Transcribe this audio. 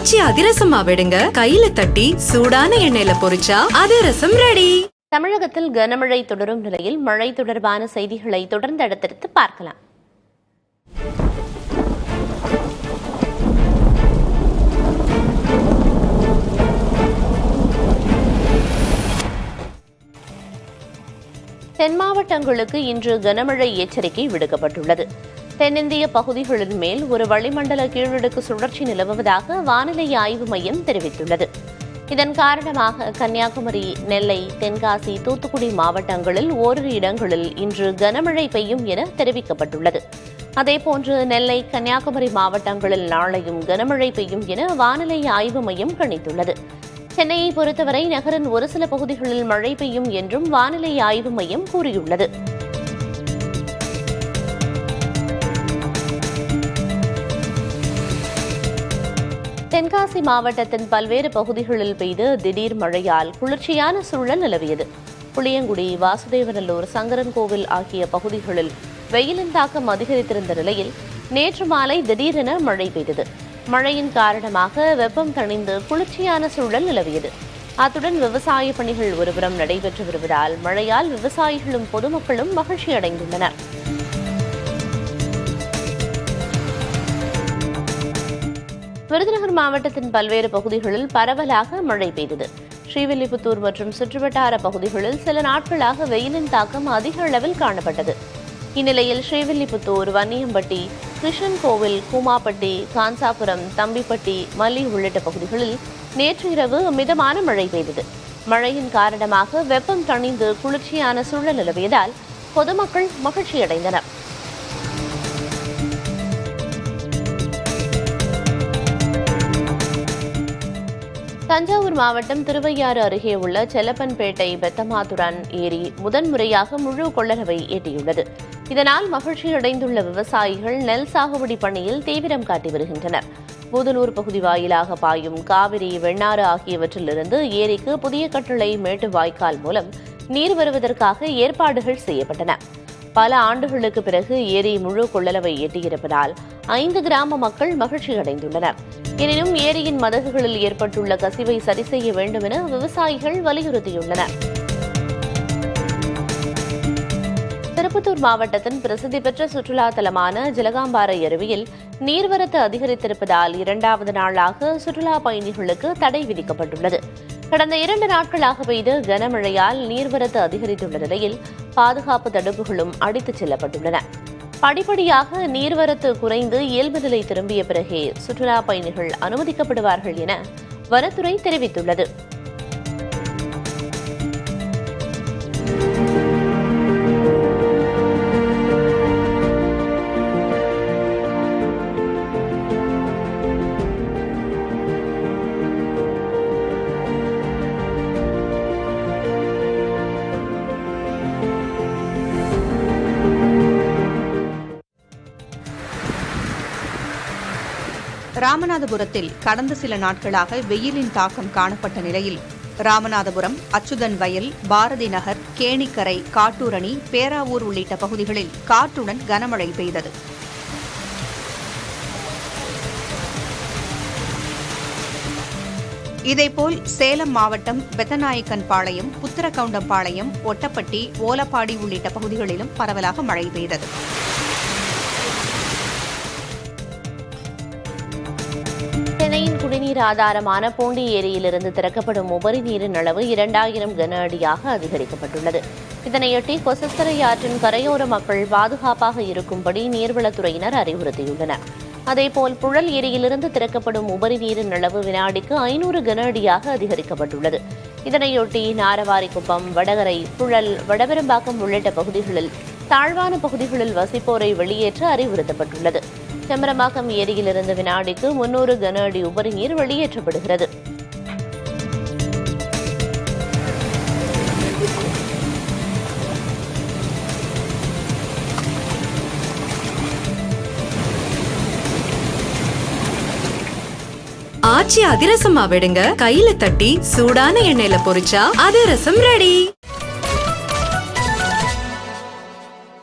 ஆச்சி அதிரசமா விடுங்க, கையில தட்டி சூடான எண்ணெயில பொரிச்சா அதிரசம் ரெடி. தமிழகத்தில் கனமழை தொடரும் நிலையில் மழை தொடர்பான செய்திகளை தொடர்ந்து அடுத்தடுத்து பார்க்கலாம். தென் மாவட்டங்களுக்கு இன்று கனமழை எச்சரிக்கை விடுக்கப்பட்டுள்ளது. தென்னிந்திய பகுதிகளின் மேல் ஒரு வளிமண்டல கீழடுக்கு சுழற்சி நிலவுவதாக வானிலை ஆய்வு மையம் தெரிவித்துள்ளது. இதன் காரணமாக கன்னியாகுமரி, நெல்லை, தென்காசி, தூத்துக்குடி மாவட்டங்களில் ஓரிரு இடங்களில் இன்று கனமழை பெய்யும் என தெரிவிக்கப்பட்டுள்ளது. அதேபோன்று நெல்லை, கன்னியாகுமரி மாவட்டங்களில் நாளையும் கனமழை பெய்யும் என வானிலை ஆய்வு மையம் கணித்துள்ளது. சென்னையை பொறுத்தவரை நகரின் ஒரு சில பகுதிகளில் மழை பெய்யும் என்றும் வானிலை ஆய்வு மையம் கூறியுள்ளது. தென்காசி மாவட்டத்தின் பல்வேறு பகுதிகளில் பெய்த திடீர் மழையால் குளிர்ச்சியான சூழல் நிலவியது. புளியங்குடி, வாசுதேவநல்லூர், சங்கரன்கோவில் ஆகிய பகுதிகளில் வெயிலின் தாக்கம் அதிகரித்திருந்த நிலையில் நேற்று மாலை திடீரென மழை பெய்தது. மழையின் காரணமாக வெப்பம் தணிந்து குளிர்ச்சியான சூழல் நிலவியது. அத்துடன் விவசாய பணிகள் ஒருபுறம் நடைபெற்று வருவதால் மழையால் விவசாயிகளும் பொதுமக்களும் மகிழ்ச்சி அடைந்துள்ளனர். விருதுநகர் மாவட்டத்தின் பல்வேறு பகுதிகளில் பரவலாக மழை பெய்தது. ஸ்ரீவில்லிபுத்தூர் மற்றும் சுற்றுவட்டார பகுதிகளில் சில நாட்களாக வெயிலின் தாக்கம் அதிக அளவில் காணப்பட்டது. இந்நிலையில் ஸ்ரீவில்லிபுத்தூர், வன்னியம்பட்டி, கிருஷ்ணன் கோவில், கூமாப்பட்டி, காஞ்சாபுரம், தம்பிப்பட்டி, மல்லி உள்ளிட்ட பகுதிகளில் நேற்று இரவு மிதமான மழை பெய்தது. மழையின் காரணமாக வெப்பம் தணிந்து குளிர்ச்சியான சூழல் நிலவியதால் பொதுமக்கள் மகிழ்ச்சியடைந்தனர். தஞ்சாவூர் மாவட்டம் திருவையாறு அருகே உள்ள செல்லப்பன்பேட்டை பெத்தமாதுரான் ஏரி முதன்முறையாக முழு கொள்ளளவை எட்டியுள்ளது. இதனால் மகிழ்ச்சியடைந்துள்ள விவசாயிகள் நெல் சாகுபடி பணியில் தீவிரம் காட்டி வருகின்றனர். பூதலூர் பகுதி வாயிலாக பாயும் காவிரி, வெண்ணாறு ஆகியவற்றிலிருந்து ஏரிக்கு புதிய கட்டளை மேட்டு வாய்க்கால் மூலம் நீர் வருவதற்காக ஏற்பாடுகள் செய்யப்பட்டன. பல ஆண்டுகளுக்கு பிறகு ஏரி முழு கொள்ளளவை எட்டியிருப்பதால் 5 கிராம மக்கள் மகிழ்ச்சி அடைந்துள்ளனர். எனினும் ஏரியின் மதகுகளில் ஏற்பட்டுள்ள கசிவை சரி செய்ய வேண்டும் என விவசாயிகள் வலியுறுத்தியுள்ளனர். திருப்பத்தூர் மாவட்டத்தின் பிரசித்தி பெற்ற சுற்றுலா தலமான ஜலகாம்பாறை அருவியில் நீர்வரத்து அதிகரித்திருப்பதால் 2வது நாளாக சுற்றுலா பயணிகளுக்கு தடை விதிக்கப்பட்டுள்ளது. கடந்த 2 நாட்களாக பெய்த கனமழையால் நீர்வரத்து அதிகரித்துள்ள நிலையில் பாதுகாப்பு தடுப்புகளும் அடித்துச் செல்லப்பட்டுள்ளன. படிப்படியாக நீர்வரத்து குறைந்து இயல்பு நிலை திரும்பிய பிறகே சுற்றுலா பயணிகள் அனுமதிக்கப்படுவார்கள் என வனத்துறை தெரிவித்துள்ளது. ராமநாதபுரத்தில் கடந்த சில நாட்களாக வெயிலின் தாக்கம் காணப்பட்ட நிலையில் ராமநாதபுரம், அச்சுதன் வயல், பாரதி நகர், கேணிக்கரை, காட்டூரணி, பேராவூர் உள்ளிட்ட பகுதிகளில் காற்றுடன் கனமழை பெய்தது. இதேபோல் சேலம் மாவட்டம் பெத்தநாயக்கன்பாளையம், புத்திரகவுண்டம்பாளையம், ஒட்டப்பட்டி, ஓலப்பாடி உள்ளிட்ட பகுதிகளிலும் பரவலாக மழை பெய்தது. சென்னையின் குடிநீர் ஆதாரமான பூண்டி ஏரியிலிருந்து திறக்கப்படும் உபரி நீரின் அளவு 2000 கன அடியாக அதிகரிக்கப்பட்டுள்ளது. இதனையொட்டி கொசஸ்தரை ஆற்றின் கரையோர மக்கள் பாதுகாப்பாக இருக்கும்படி நீர்வளத்துறையினர் அறிவுறுத்தியுள்ளனர். அதேபோல் புழல் ஏரியிலிருந்து திறக்கப்படும் உபரி நீரின் அளவு வினாடிக்கு 500 கன அடியாக அதிகரிக்கப்பட்டுள்ளது. இதனையொட்டி நாரவாரிக்குப்பம், வடகரை, புழல், வடபெரும்பாக்கம் உள்ளிட்ட பகுதிகளில் தாழ்வான பகுதிகளில் வசிப்போரை வெளியேற்ற அறிவுறுத்தப்பட்டுள்ளது. செம்பரம்பாக்கம் ஏரியிலிருந்து வினாடிக்கு 300 கன அடி உபரி நீர் வெளியேற்றப்படுகிறது. ஆச்சி அதிரசமா விடுங்க, கையில தட்டி சூடான எண்ணெயில பொரிச்சா அதிரசம் ரெடி.